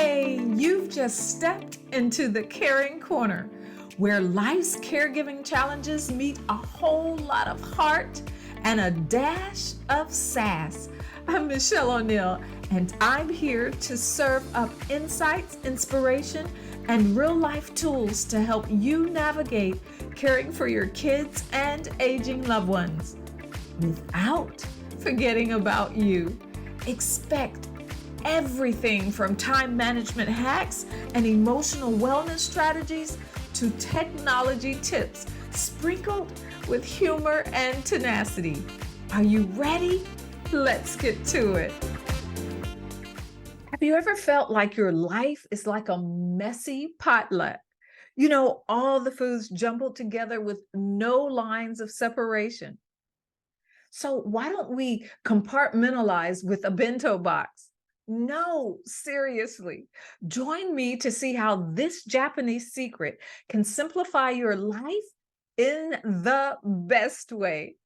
Hey, you've just stepped into the caring corner where life's caregiving challenges meet a whole lot of heart and a dash of sass. I'm Michelle O'Neill, and I'm here to serve up insights, inspiration, and real life tools to help you navigate caring for your kids and aging loved ones without forgetting about you. Expect everything from time management hacks and emotional wellness strategies to technology tips sprinkled with humor and tenacity. Are you ready? Let's get to it. Have you ever felt like your life is like a messy potluck? You know, all the foods jumbled together with no lines of separation. So why don't we compartmentalize with a bento box? No, seriously. Join me to see how this Japanese secret can simplify your life in the best way.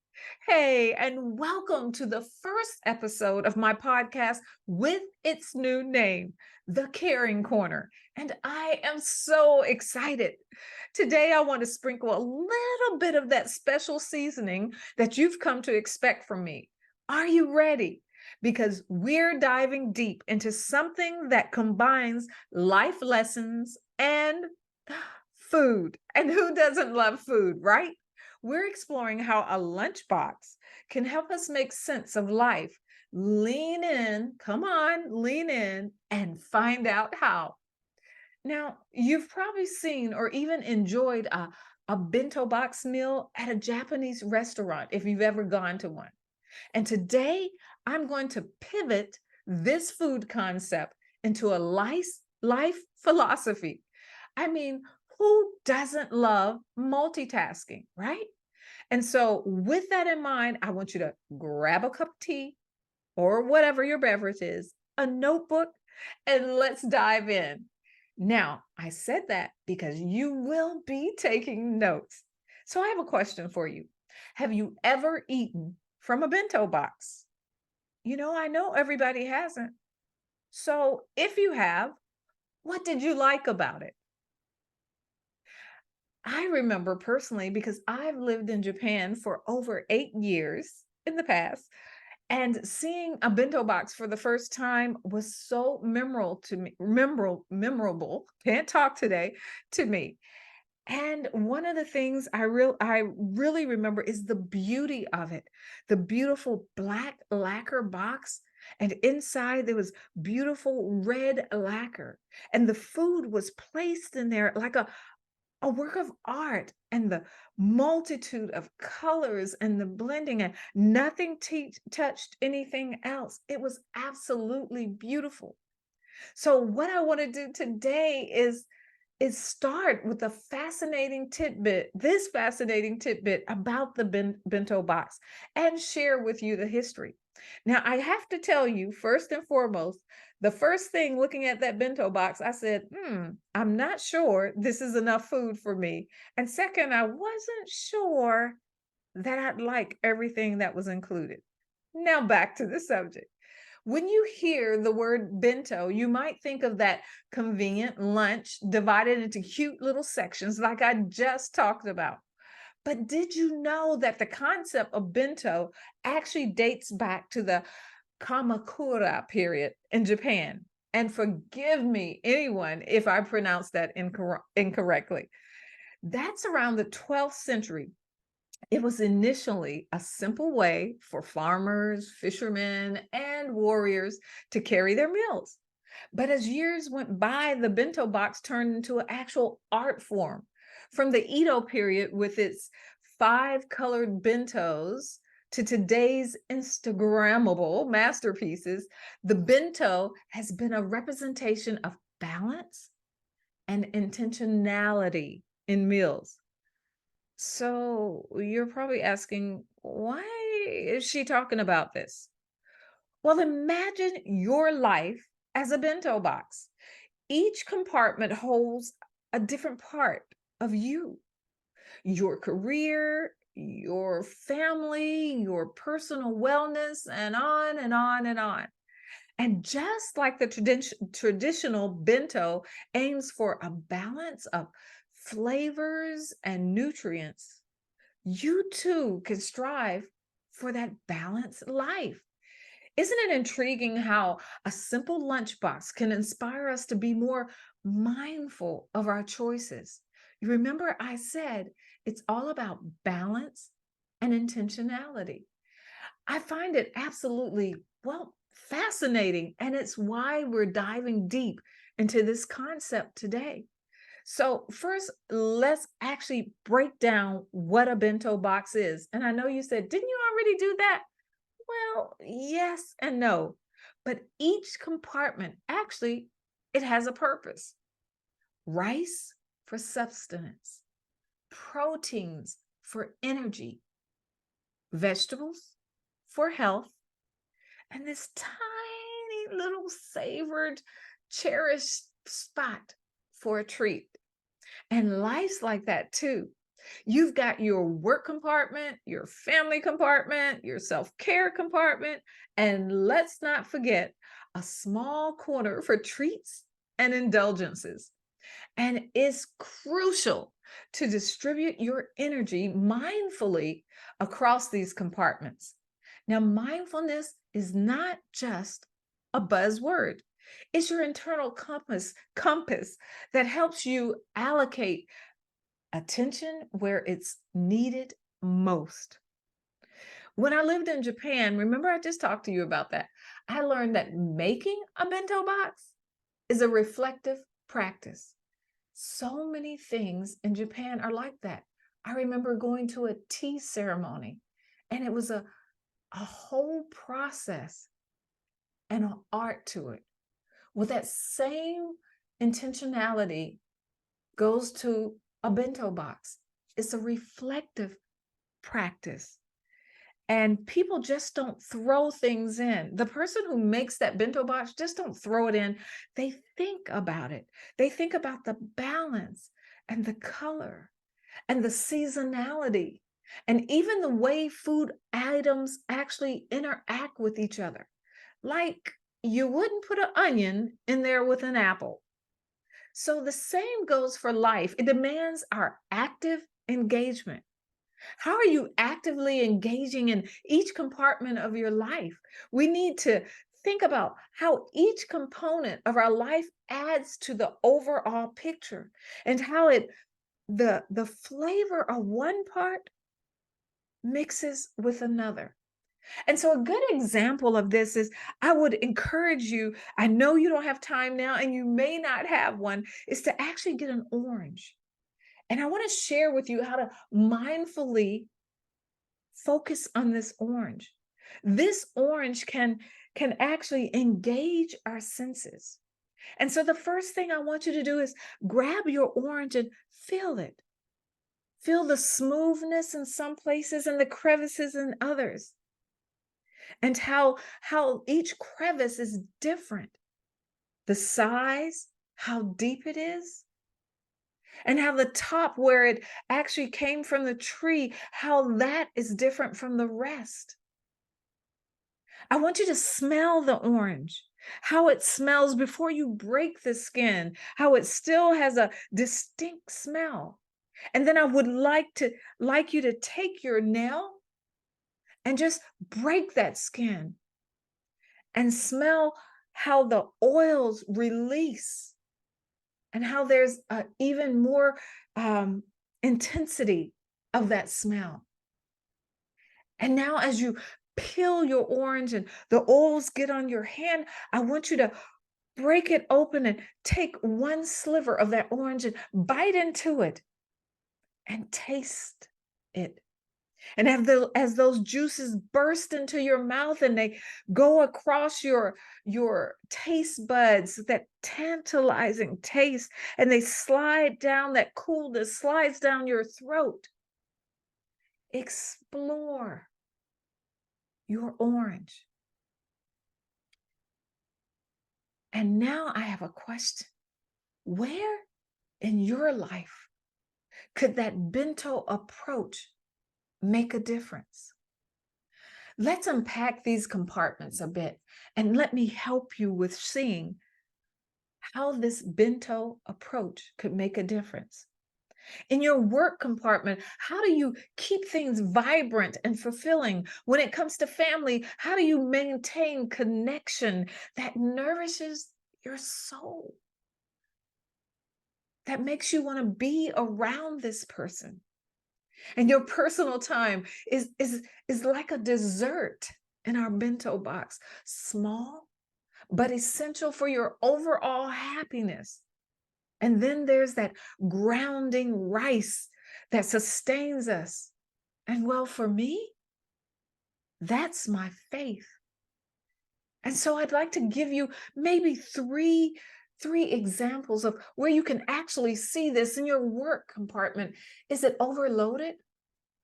Hey, and welcome to the first episode of my podcast with its new name, The Caring Corner. And I am so excited. Today, I want to sprinkle a little bit of that special seasoning that you've come to expect from me. Are you ready? Because we're diving deep into something that combines life lessons and food. And who doesn't love food, right? We're exploring how a lunchbox can help us make sense of life. Lean in, come on, lean in and find out how. Now, you've probably seen or even enjoyed a bento box meal at a Japanese restaurant if you've ever gone to one. And today, I'm going to pivot this food concept into a life philosophy. I mean, who doesn't love multitasking, right? And so, with that in mind, I want you to grab a cup of tea or whatever your beverage is, a notebook, and let's dive in. Now, I said that because you will be taking notes. So, I have a question for you. Have you ever eaten from a bento box? I know everybody hasn't. So, if you have, what did you like about it? I remember personally because I've lived in Japan for over 8 years in the past, and seeing a bento box for the first time was so memorable to me, memorable, can't talk today, to me. And one of the things I really remember is the beauty of it. The beautiful black lacquer box, and inside there was beautiful red lacquer. And the food was placed in there like a work of art, and the multitude of colors and the blending, and nothing touched anything else. It was absolutely beautiful. So what I want to do today is start with this fascinating tidbit about the bento box, and share with you the history. Now, I have to tell you, first and foremost, the first thing looking at that bento box, I said, I'm not sure this is enough food for me. And second, I wasn't sure that I'd like everything that was included. Now, back to the subject. When you hear the word bento, you might think of that convenient lunch divided into cute little sections like I just talked about. But did you know that the concept of bento actually dates back to the Kamakura period in Japan? And forgive me, anyone, if I pronounce that incorrectly. That's around the 12th century. It was initially a simple way for farmers, fishermen, and warriors to carry their meals. But as years went by, the bento box turned into an actual art form. From the Edo period with its 5 colored bentos to today's Instagrammable masterpieces, the bento has been a representation of balance and intentionality in meals. So you're probably asking, why is she talking about this? Well, imagine your life as a bento box. Each compartment holds a different part of you, your career, your family, your personal wellness, and on and on and on. And just like the traditional bento aims for a balance of flavors and nutrients, you too can strive for that balanced life. Isn't it intriguing how a simple lunchbox can inspire us to be more mindful of our choices? You remember I said it's all about balance and intentionality. I find it absolutely, well, fascinating. And it's why we're diving deep into this concept today. So, first, let's actually break down what a bento box is. And I know you said, didn't you already do that? Well, yes and no. But each compartment actually it has a purpose. Rice for substance, proteins for energy, vegetables for health, and this tiny little savored, cherished spot for a treat. And life's like that too. You've got your work compartment, your family compartment, your self care compartment, and let's not forget a small corner for treats and indulgences. And it's crucial to distribute your energy mindfully across these compartments. Now, mindfulness is not just a buzzword. It's your internal compass that helps you allocate attention where it's needed most. When I lived in Japan, remember I just talked to you about that. I learned that making a bento box is a reflective practice. So many things in Japan are like that. I remember going to a tea ceremony, and it was a whole process and an art to it. Well, that same intentionality goes to a bento box. It's a reflective practice. And people just don't throw things in. The person who makes that bento box just don't throw it in. They think about it. They think about the balance and the color and the seasonality and even the way food items actually interact with each other. Like you wouldn't put an onion in there with an apple. So the same goes for life. It demands our active engagement. How are you actively engaging in each compartment of your life? We need to think about how each component of our life adds to the overall picture and how the flavor of one part mixes with another. And so a good example of this is I would encourage you, I know you don't have time now and you may not have one, is to actually get an orange. And I want to share with you how to mindfully focus on this orange. This orange can actually engage our senses. And so the first thing I want you to do is grab your orange and feel it. Feel the smoothness in some places and the crevices in others. And how each crevice is different. The size, how deep it is, and how the top where it actually came from the tree, how that is different from the rest. I want you to smell the orange, how it smells before you break the skin, how it still has a distinct smell. And then I would like you to take your nail and just break that skin and smell how the oils release and how there's even more intensity of that smell. And now, as you peel your orange and the oils get on your hand, I want you to break it open and take one sliver of that orange and bite into it and taste it. And as those juices burst into your mouth and they go across your taste buds, that tantalizing taste, and they slide down, that coolness slides down your throat. Explore your orange. And now I have a question. Where in your life could that bento approach make a difference? Let's unpack these compartments a bit and let me help you with seeing how this bento approach could make a difference. In your work compartment, how do you keep things vibrant and fulfilling? When it comes to family, how do you maintain connection that nourishes your soul, that makes you want to be around this person? And your personal time is like a dessert in our bento box, small but essential for your overall happiness. And then there's that grounding rice that sustains us. And well, for me, that's my faith. And so I'd like to give you maybe three examples of where you can actually see this in your work compartment. Is it overloaded?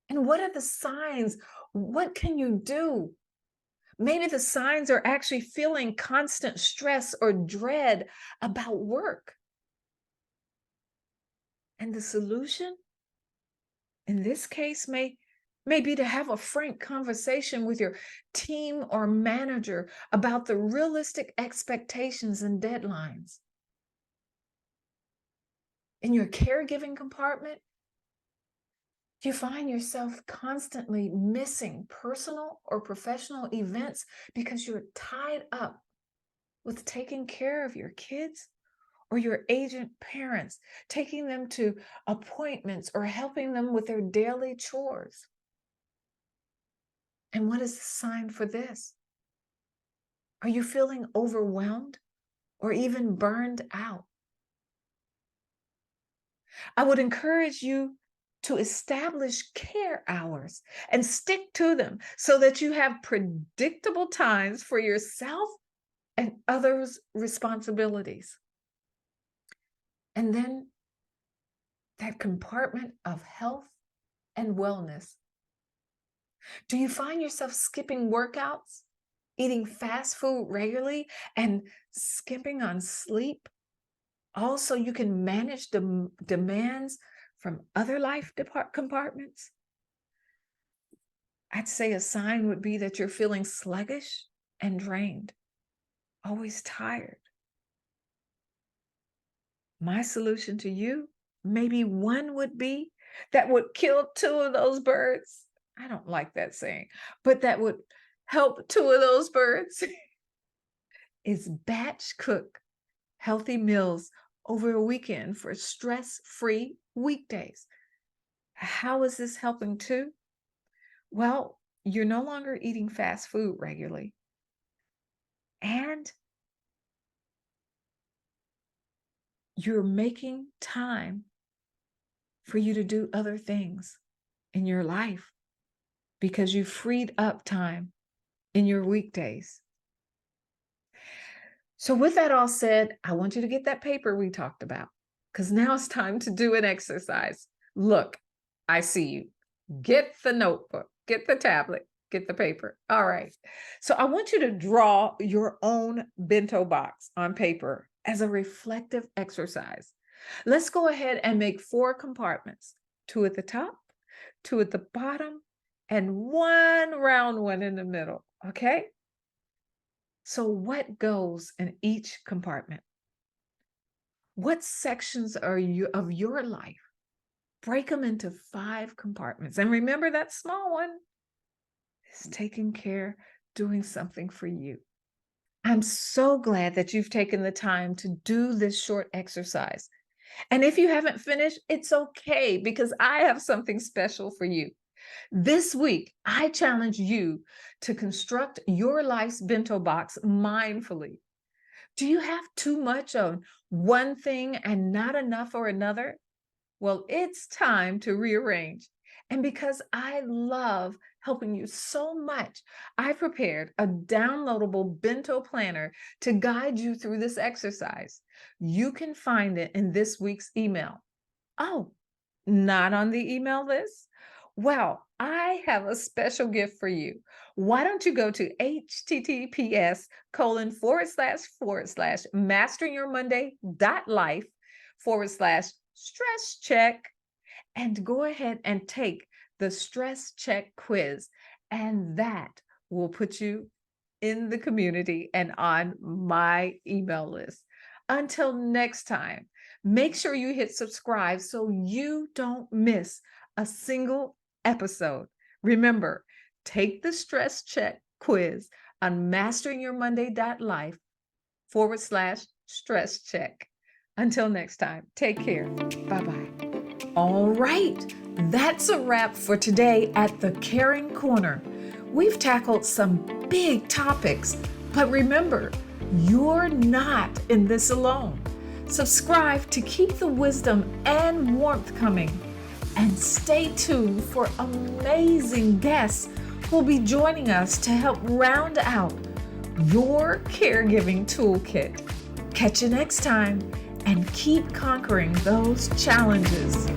And what are the signs? What can you do? Maybe the signs are actually feeling constant stress or dread about work. And the solution in this case may be to have a frank conversation with your team or manager about the realistic expectations and deadlines. In your caregiving compartment, do you find yourself constantly missing personal or professional events because you're tied up with taking care of your kids or your aging parents, taking them to appointments or helping them with their daily chores? And what is the sign for this? Are you feeling overwhelmed or even burned out? I would encourage you to establish care hours and stick to them so that you have predictable times for yourself and others' responsibilities. And then that compartment of health and wellness. Do you find yourself skipping workouts, eating fast food regularly, and skimping on sleep? Also, you can manage the demands from other life compartments. I'd say a sign would be that you're feeling sluggish and drained, always tired. My solution to you, maybe one would be that would kill two of those birds. I don't like that saying, but that would help two of those birds is batch cook healthy meals over a weekend for stress-free weekdays. How is this helping too? Well, you're no longer eating fast food regularly. And you're making time for you to do other things in your life because you freed up time in your weekdays. So with that all said, I want you to get that paper we talked about because now it's time to do an exercise. Look, I see you. Get the notebook, get the tablet, get the paper. All right. So I want you to draw your own bento box on paper as a reflective exercise. Let's go ahead and make 4 compartments, 2 at the top, 2 at the bottom, and 1 round one in the middle. Okay. So what goes in each compartment? What sections are you of your life? Break them into 5 compartments. And remember that small one is taking care, doing something for you. I'm so glad that you've taken the time to do this short exercise. And if you haven't finished, it's okay because I have something special for you. This week, I challenge you to construct your life's bento box mindfully. Do you have too much on one thing and not enough or another? Well, it's time to rearrange. And because I love helping you so much, I prepared a downloadable bento planner to guide you through this exercise. You can find it in this week's email. Oh, not on the email list? Well, I have a special gift for you. Why don't you go to https://masteringyourmonday.life/stress check and go ahead and take the stress check quiz. And that will put you in the community and on my email list. Until next time, make sure you hit subscribe so you don't miss a single episode. Remember, take the stress check quiz on masteringyourmonday.life/stress check. Until next time, take care. Bye-bye. All right, that's a wrap for today at the Caring Corner. We've tackled some big topics, but remember, you're not in this alone. Subscribe to keep the wisdom and warmth coming. And stay tuned for amazing guests who'll be joining us to help round out your caregiving toolkit. Catch you next time and keep conquering those challenges.